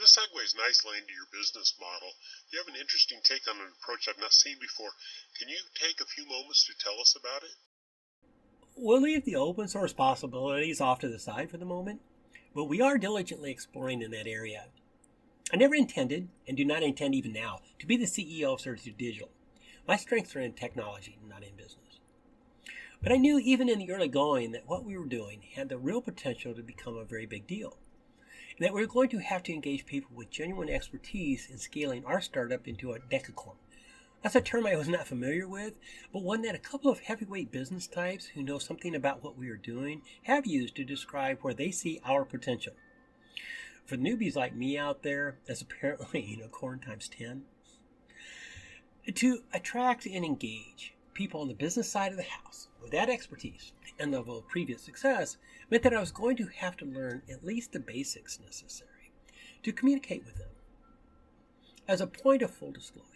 This segues nicely into your business model. You have an interesting take on an approach I've not seen before. Can you take a few moments to tell us about it? We'll leave the open source possibilities off to the side for the moment, but we are diligently exploring in that area. I never intended, and do not intend even now, to be the CEO of Certitude Digital. My strengths are in technology, not in business. But I knew even in the early going that what we were doing had the real potential to become a very big deal, and that we were going to have to engage people with genuine expertise in scaling our startup into a decacorn. That's a term I was not familiar with, but one that a couple of heavyweight business types who know something about what we are doing have used to describe where they see our potential. For newbies like me out there, that's apparently unicorn times 10. To attract and engage people on the business side of the house with that expertise and level of previous success meant that I was going to have to learn at least the basics necessary to communicate with them. As a point of full disclosure,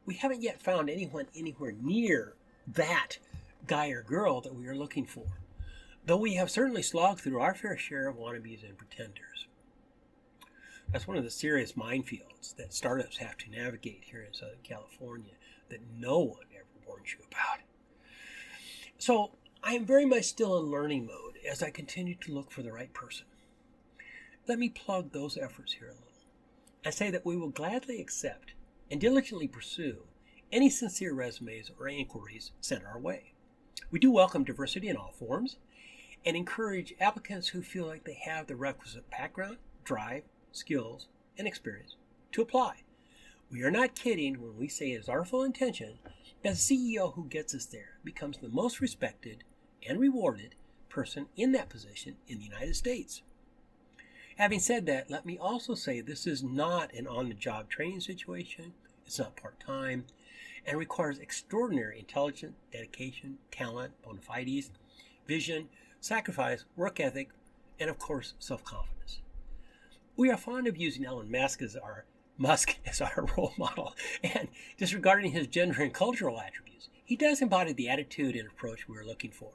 we haven't yet found anyone anywhere near that guy or girl that we are looking for, though we have certainly slogged through our fair share of wannabes and pretenders. That's one of the serious minefields that startups have to navigate here in Southern California that no one ever warns you about. So I am very much still in learning mode as I continue to look for the right person. Let me plug those efforts here a little and say that we will gladly accept and diligently pursue any sincere resumes or inquiries sent our way. We do welcome diversity in all forms and encourage applicants who feel like they have the requisite background, drive, skills, and experience to apply. We are not kidding when we say it is our full intention that the CEO who gets us there becomes the most respected and rewarded person in that position in the United States. Having said that, let me also say this is not an on-the-job training situation. It's not part-time and requires extraordinary intelligence, dedication, talent, bona fides, vision, sacrifice, work ethic, and of course, self-confidence. We are fond of using Elon Musk as our role model and disregarding his gender and cultural attributes. He does embody the attitude and approach we are looking for.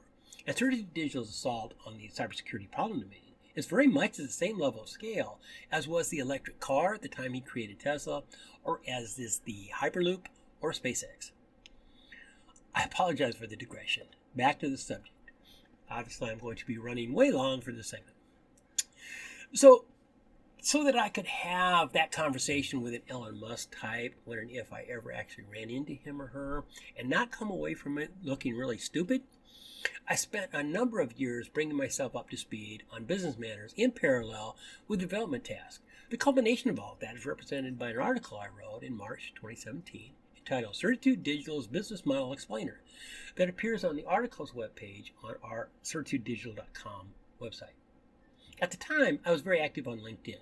And Certitude Digital's assault on the cybersecurity problem domain is very much at the same level of scale as was the electric car at the time he created Tesla, or as is the Hyperloop or SpaceX. I apologize for the digression. Back to the subject. Obviously, I'm going to be running way long for this segment. So that I could have that conversation with an Elon Musk type when and if I ever actually ran into him or her and not come away from it looking really stupid, I spent a number of years bringing myself up to speed on business matters in parallel with development tasks. The culmination of all of that is represented by an article I wrote in March 2017 entitled Certitude Digital's Business Model Explainer that appears on the article's webpage on our certitudedigital.com website. At the time, I was very active on LinkedIn,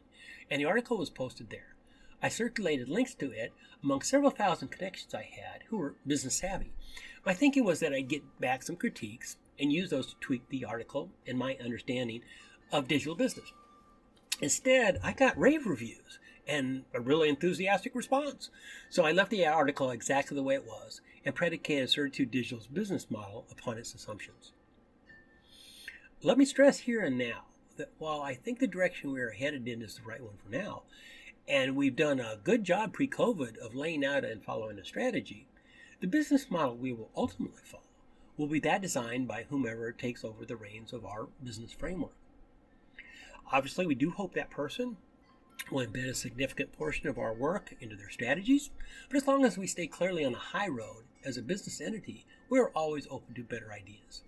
and the article was posted there. I circulated links to it among several thousand connections I had who were business savvy. My thinking was that I'd get back some critiques and use those to tweak the article and my understanding of digital business. Instead, I got rave reviews and a really enthusiastic response. So I left the article exactly the way it was and predicated Certitude Digital's business model upon its assumptions. Let me stress here and now that while I think the direction we are headed in is the right one for now, and we've done a good job pre-COVID of laying out and following a strategy, the business model we will ultimately follow will be that designed by whomever takes over the reins of our business framework. Obviously, we do hope that person will embed a significant portion of our work into their strategies, but as long as we stay clearly on a high road as a business entity, we are always open to better ideas.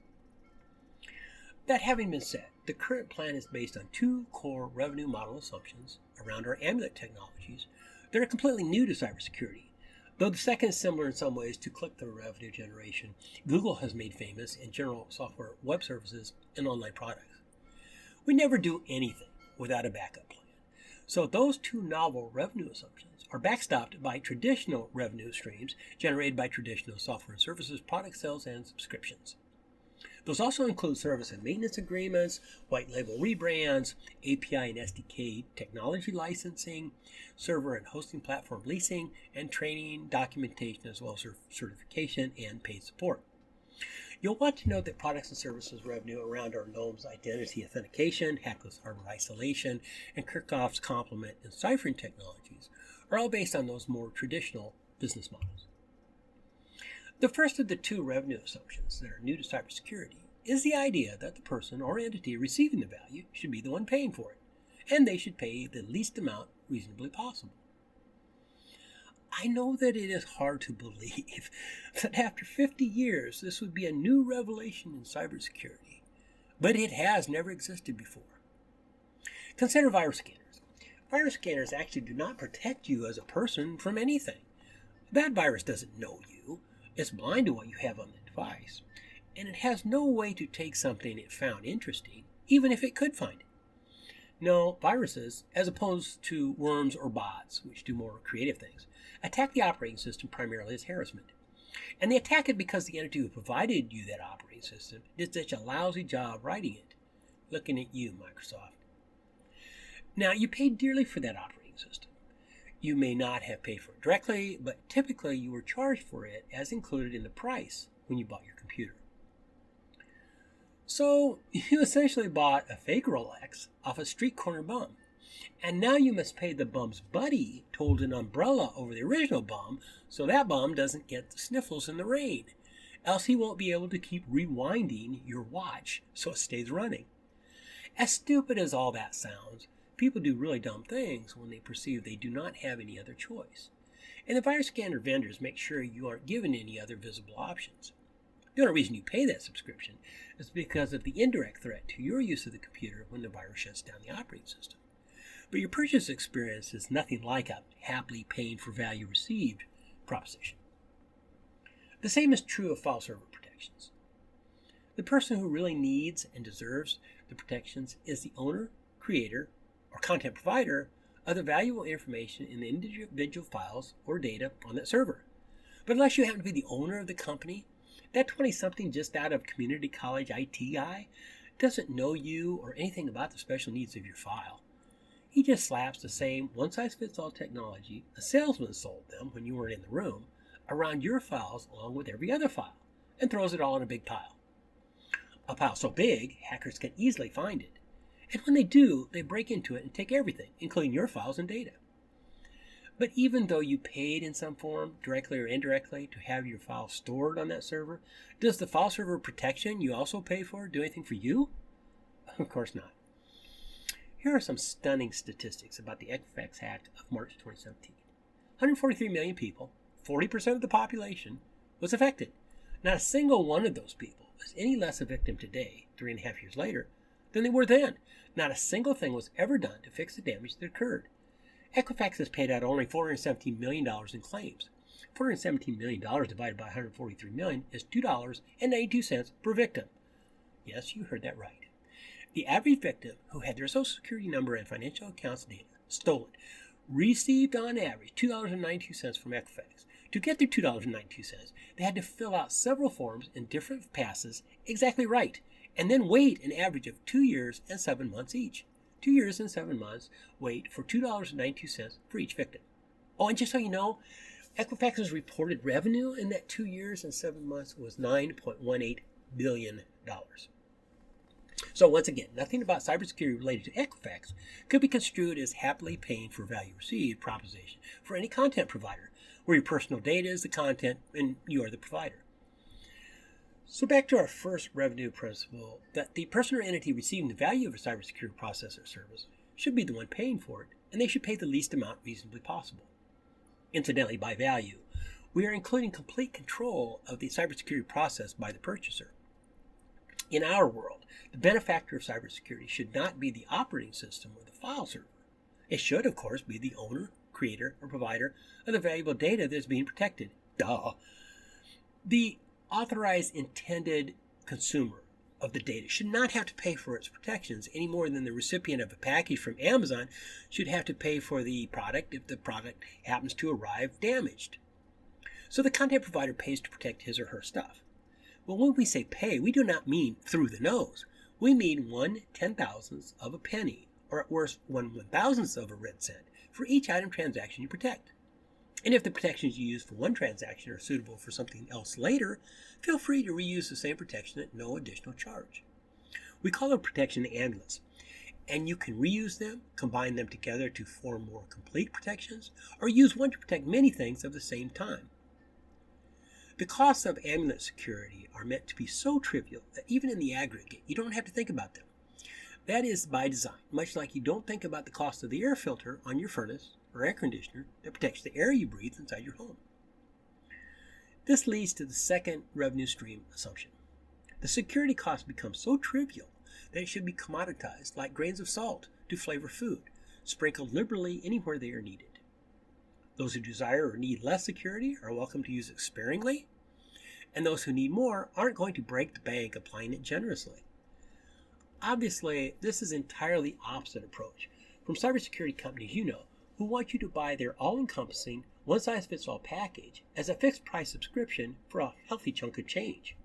That having been said, the current plan is based on two core revenue model assumptions around our amulet technologies that are completely new to cybersecurity. Though the second is similar in some ways to click-through revenue generation Google has made famous in general software web services and online products. We never do anything without a backup plan. So those two novel revenue assumptions are backstopped by traditional revenue streams generated by traditional software and services, product sales, and subscriptions. Those also include service and maintenance agreements, white label rebrands, API and SDK technology licensing, server and hosting platform leasing, and training, documentation, as well as certification and paid support. You'll want to note that products and services revenue around our GNOME's identity authentication, Hackless hardware isolation, and Kirchhoff's complement and ciphering technologies are all based on those more traditional business models. The first of the two revenue assumptions that are new to cybersecurity is the idea that the person or entity receiving the value should be the one paying for it, and they should pay the least amount reasonably possible. I know that it is hard to believe that after 50 years this would be a new revelation in cybersecurity, but it has never existed before. Consider virus scanners. Virus scanners actually do not protect you as a person from anything. That virus doesn't know you. It's blind to what you have on the device, and it has no way to take something it found interesting, even if it could find it. No, viruses, as opposed to worms or bots, which do more creative things, attack the operating system primarily as harassment. And they attack it because the entity who provided you that operating system did such a lousy job writing it. Looking at you, Microsoft. Now, you paid dearly for that operating system. You may not have paid for it directly, but typically you were charged for it as included in the price when you bought your computer. So you essentially bought a fake Rolex off a street corner bum, and now you must pay the bum's buddy to hold an umbrella over the original bum so that bum doesn't get the sniffles in the rain, else he won't be able to keep rewinding your watch so it stays running. As stupid as all that sounds, people do really dumb things when they perceive they do not have any other choice. And the virus scanner vendors make sure you aren't given any other visible options. The only reason you pay that subscription is because of the indirect threat to your use of the computer when the virus shuts down the operating system. But your purchase experience is nothing like a happily paying for value received proposition. The same is true of file server protections. The person who really needs and deserves the protections is the owner, creator, or content provider of the valuable information in the individual files or data on that server. But unless you happen to be the owner of the company, that 20-something just out of community college IT guy doesn't know you or anything about the special needs of your file. He just slaps the same one-size-fits-all technology a salesman sold them when you weren't in the room around your files along with every other file and throws it all in a big pile. A pile so big, hackers can easily find it. And when they do, they break into it and take everything, including your files and data. But even though you paid in some form, directly or indirectly, to have your files stored on that server, does the file server protection you also pay for do anything for you? Of course not. Here are some stunning statistics about the Equifax hack of March 2017. 143 million people, 40% of the population, was affected. Not a single one of those people is any less a victim today, 3.5 years later, than they were then. Not a single thing was ever done to fix the damage that occurred. Equifax has paid out only $417 million in claims. $417 million divided by 143 million is $2.92 per victim. Yes, you heard that right. The average victim who had their Social Security number and financial accounts data stolen received on average $2.92 from Equifax. To get their $2.92, they had to fill out several forms in different passes exactly right, and then wait an average of 2 years and 7 months each. 2 years and 7 months wait for $2.92 for each victim. Oh, and just so you know, Equifax's reported revenue in that 2 years and 7 months was $9.18 billion. So once again, nothing about cybersecurity related to Equifax could be construed as happily paying for value received proposition for any content provider, where your personal data is the content and you are the provider. So back to our first revenue principle, that the person or entity receiving the value of a cybersecurity process or service should be the one paying for it, and they should pay the least amount reasonably possible. Incidentally, by value, we are including complete control of the cybersecurity process by the purchaser. In our world, the benefactor of cybersecurity should not be the operating system or the file server. It should, of course, be the owner, creator, or provider of the valuable data that is being protected. Duh. The authorized intended consumer of the data should not have to pay for its protections any more than the recipient of a package from Amazon should have to pay for the product if the product happens to arrive damaged. So the content provider pays to protect his or her stuff. But when we say pay, we do not mean through the nose. We mean 1/10,000th of a penny, or at worst 1/1000th of a red cent, for each item transaction you protect. And if the protections you use for one transaction are suitable for something else later, feel free to reuse the same protection at no additional charge. We call them protection amulets, and you can reuse them, combine them together to form more complete protections, or use one to protect many things at the same time. The costs of amulet security are meant to be so trivial that even in the aggregate, you don't have to think about them. That is by design, much like you don't think about the cost of the air filter on your furnace or air conditioner that protects the air you breathe inside your home. This leads to the second revenue stream assumption. The security costs become so trivial that it should be commoditized like grains of salt to flavor food, sprinkled liberally anywhere they are needed. Those who desire or need less security are welcome to use it sparingly, and those who need more aren't going to break the bank applying it generously. Obviously, this is entirely opposite approach from cybersecurity companies you know who want you to buy their all-encompassing, one-size-fits-all package as a fixed-price subscription for a healthy chunk of change.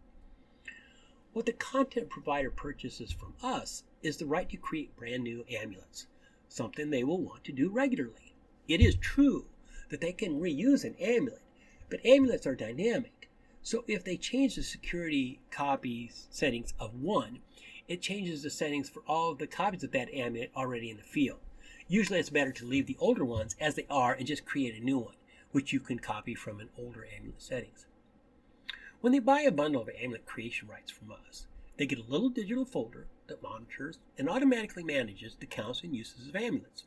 What the content provider purchases from us is the right to create brand new amulets, something they will want to do regularly. It is true that they can reuse an amulet, but amulets are dynamic, so if they change the security copy settings of one, it changes the settings for all of the copies of that amulet already in the field. Usually it's better to leave the older ones as they are and just create a new one, which you can copy from an older amulet settings. When they buy a bundle of amulet creation rights from us, they get a little digital folder that monitors and automatically manages the counts and uses of amulets.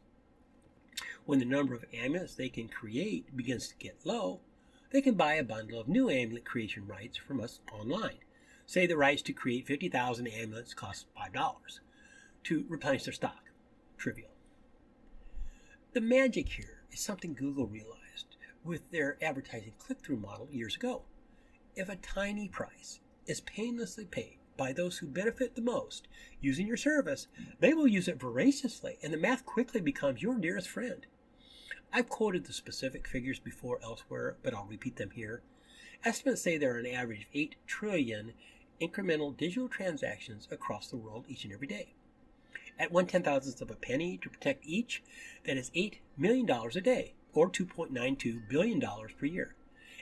When the number of amulets they can create begins to get low, they can buy a bundle of new amulet creation rights from us online. Say the rights to create 50,000 amulets cost $5 to replenish their stock. Trivial. The magic here is something Google realized with their advertising click-through model years ago. If a tiny price is painlessly paid by those who benefit the most using your service, they will use it voraciously, and the math quickly becomes your dearest friend. I've quoted the specific figures before elsewhere, but I'll repeat them here. Estimates say there are an average of 8 trillion incremental digital transactions across the world each and every day. At 1/10,000th of a penny to protect each, that is $8 million a day, or $2.92 billion per year.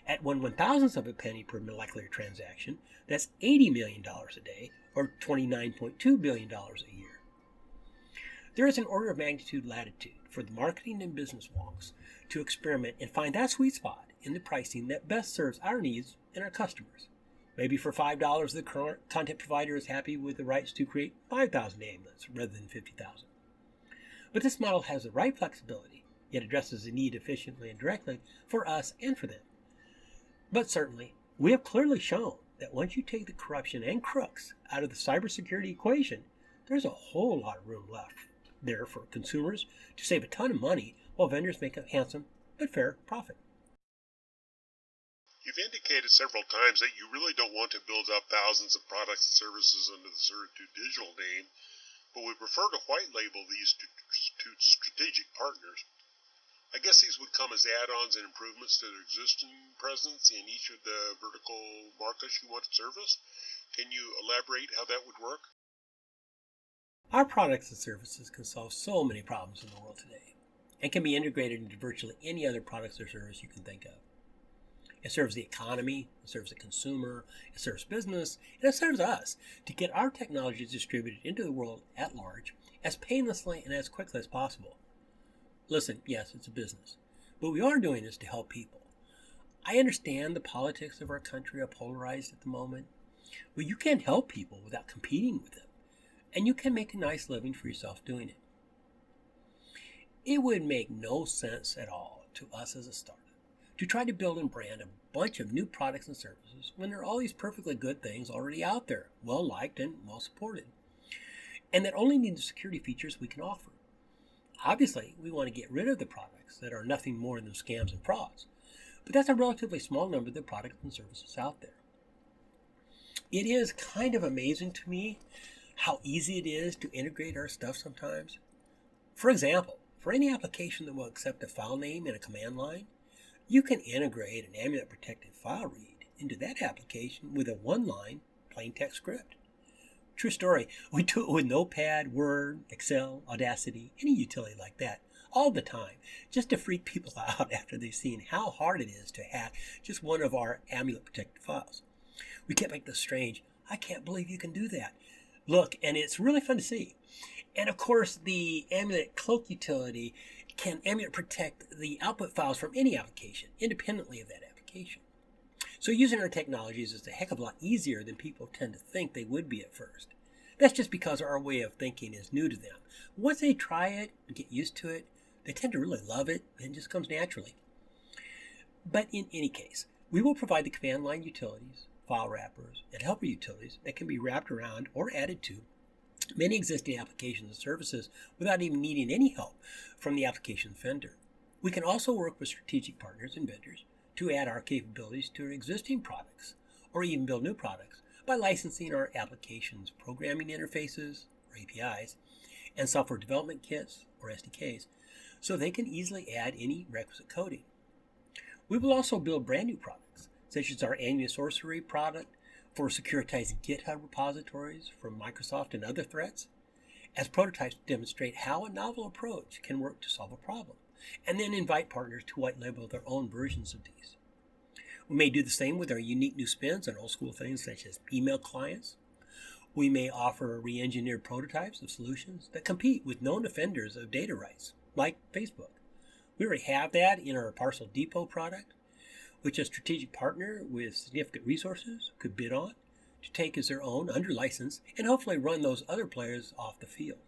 At 1/1000th of a penny per molecular transaction, that's $80 million a day, or $29.2 billion a year. There is an order of magnitude latitude for the marketing and business wonks to experiment and find that sweet spot in the pricing that best serves our needs and our customers. Maybe for $5, the current content provider is happy with the rights to create 5,000 amulets rather than 50,000. But this model has the right flexibility, yet addresses the need efficiently and directly for us and for them. But certainly, we have clearly shown that once you take the corruption and crooks out of the cybersecurity equation, there's a whole lot of room left there for consumers to save a ton of money while vendors make a handsome but fair profit. You've indicated several times that you really don't want to build up thousands of products and services under the Certitude digital name, but we prefer to white label these to strategic partners. I guess these would come as add-ons and improvements to their existing presence in each of the vertical markets you want to service. Can you elaborate how that would work? Our products and services can solve so many problems in the world today and can be integrated into virtually any other products or service you can think of. It serves the economy, it serves the consumer, it serves business, and it serves us to get our technologies distributed into the world at large as painlessly and as quickly as possible. Listen, yes, it's a business, but we are doing this to help people. I understand the politics of our country are polarized at the moment, but you can't help people without competing with them, and you can make a nice living for yourself doing it. It would make no sense at all to us as a startup to try to build and brand a bunch of new products and services when there are all these perfectly good things already out there, well liked and well supported, and that only need the security features we can offer. Obviously, we want to get rid of the products that are nothing more than scams and frauds, but that's a relatively small number of the products and services out there. It is kind of amazing to me how easy it is to integrate our stuff sometimes. For example, for any application that will accept a file name and a command line, you can integrate an amulet protected file read into that application with a one-line plain text script. True story, we do it with Notepad, Word, Excel, Audacity, any utility like that, all the time just to freak people out after they've seen how hard it is to hack just one of our Amulet protected files. We kept making this strange, I can't believe you can do that look, and it's really fun to see. And of course, the Amulet Cloak utility can Amulet protect the output files from any application, independently of that application. So using our technologies is a heck of a lot easier than people tend to think they would be at first. That's just because our way of thinking is new to them. Once they try it and get used to it, they tend to really love it, and it just comes naturally. But in any case, we will provide the command line utilities, file wrappers, and helper utilities that can be wrapped around or added to many existing applications and services without even needing any help from the application vendor. We can also work with strategic partners and vendors to add our capabilities to existing products or even build new products by licensing our applications programming interfaces or APIs and software development kits or SDKs so they can easily add any requisite coding. We will also build brand new products such as our Annual Sorcery product for securitizing GitHub repositories from Microsoft and other threats, as prototypes demonstrate how a novel approach can work to solve a problem, and then invite partners to white label their own versions of these. We may do the same with our unique new spins on old school things such as email clients. We may offer re-engineered prototypes of solutions that compete with known offenders of data rights, like Facebook. We already have that in our Parcel Depot product, which a strategic partner with significant resources could bid on to take as their own under license and hopefully run those other players off the field.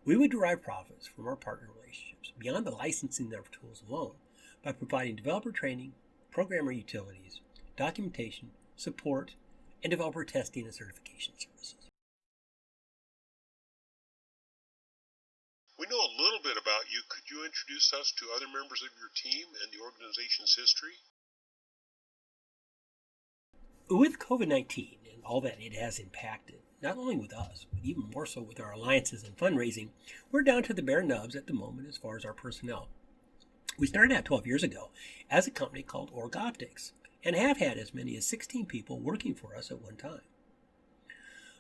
We would derive profits from our partner relationships beyond the licensing of our tools alone by providing developer training, programmer utilities, documentation, support, and developer testing and certification services. We know a little bit about you. Could you introduce us to other members of your team and the organization's history? With COVID-19 and all that it has impacted, not only with us, but even more so with our alliances and fundraising, we're down to the bare nubs at the moment as far as our personnel. We started out 12 years ago as a company called Org Optics and have had as many as 16 people working for us at one time.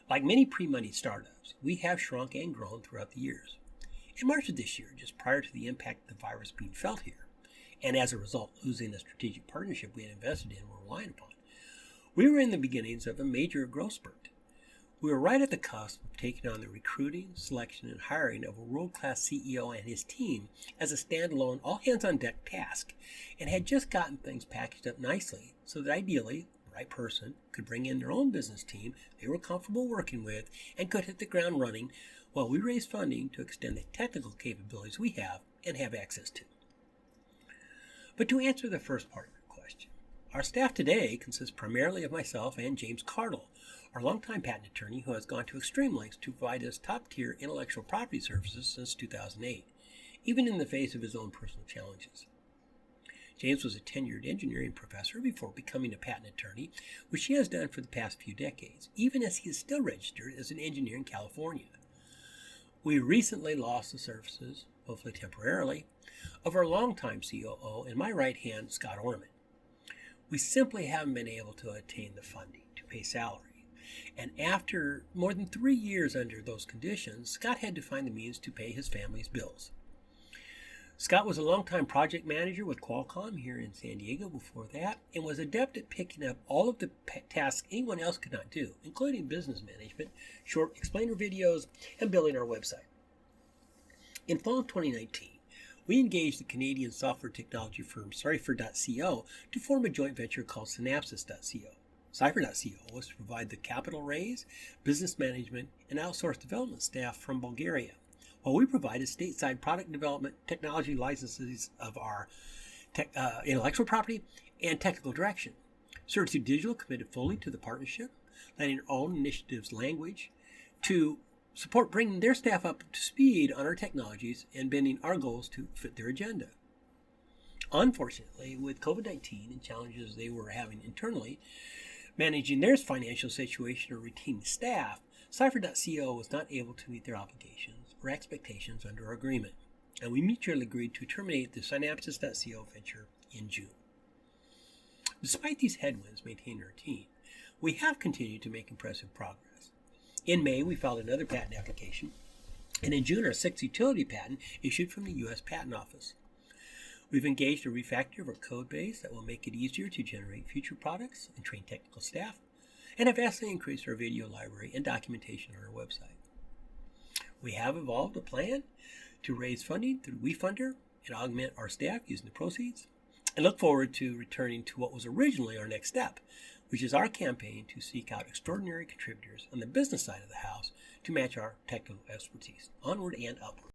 Like many pre-money startups, we have shrunk and grown throughout the years. In March of this year, just prior to the impact of the virus being felt here, and as a result losing the strategic partnership we had invested in and were relying upon, we were in the beginnings of a major growth spurt. We were right at the cusp of taking on the recruiting, selection, and hiring of a world-class CEO and his team as a standalone, all-hands-on-deck task, and had just gotten things packaged up nicely so that ideally the right person could bring in their own business team they were comfortable working with and could hit the ground running while we raised funding to extend the technical capabilities we have and have access to. But to answer the first part of your question, our staff today consists primarily of myself and James Cardle, our longtime patent attorney who has gone to extreme lengths to provide us top-tier intellectual property services since 2008, even in the face of his own personal challenges. James was a tenured engineering professor before becoming a patent attorney, which he has done for the past few decades, even as he is still registered as an engineer in California. We recently lost the services, hopefully temporarily, of our longtime COO and my right hand, Scott Orman. We simply haven't been able to attain the funding to pay salary. And after more than 3 years under those conditions, Scott had to find the means to pay his family's bills. Scott was a longtime project manager with Qualcomm here in San Diego before that, and was adept at picking up all of the tasks anyone else could not do, including business management, short explainer videos, and building our website. In fall of 2019, we engaged the Canadian software technology firm Cypher.co to form a joint venture called Synapsis.co. Cypher.co was to provide the capital raise, business management, and outsourced development staff from Bulgaria, while we provided stateside product development, technology licenses of our intellectual property, and technical direction. Certitude Digital committed fully to the partnership, letting our own initiatives language to support bringing their staff up to speed on our technologies and bending our goals to fit their agenda. Unfortunately, with COVID-19 and challenges they were having internally, managing their financial situation or retaining staff, Cypher.co was not able to meet their obligations or expectations under our agreement, and we mutually agreed to terminate the Synapsis.co venture in June. Despite these headwinds maintaining our team, we have continued to make impressive progress. In May, we filed another patent application And in June, our sixth utility patent issued from the U.S. Patent Office. We've engaged a refactor of our code base that will make it easier to generate future products and train technical staff, and have vastly increased our video library and documentation on our website. We have evolved a plan to raise funding through WeFunder and augment our staff using the proceeds, and look forward to returning to what was originally our next step, which is our campaign to seek out extraordinary contributors on the business side of the house to match our technical expertise, onward and upward.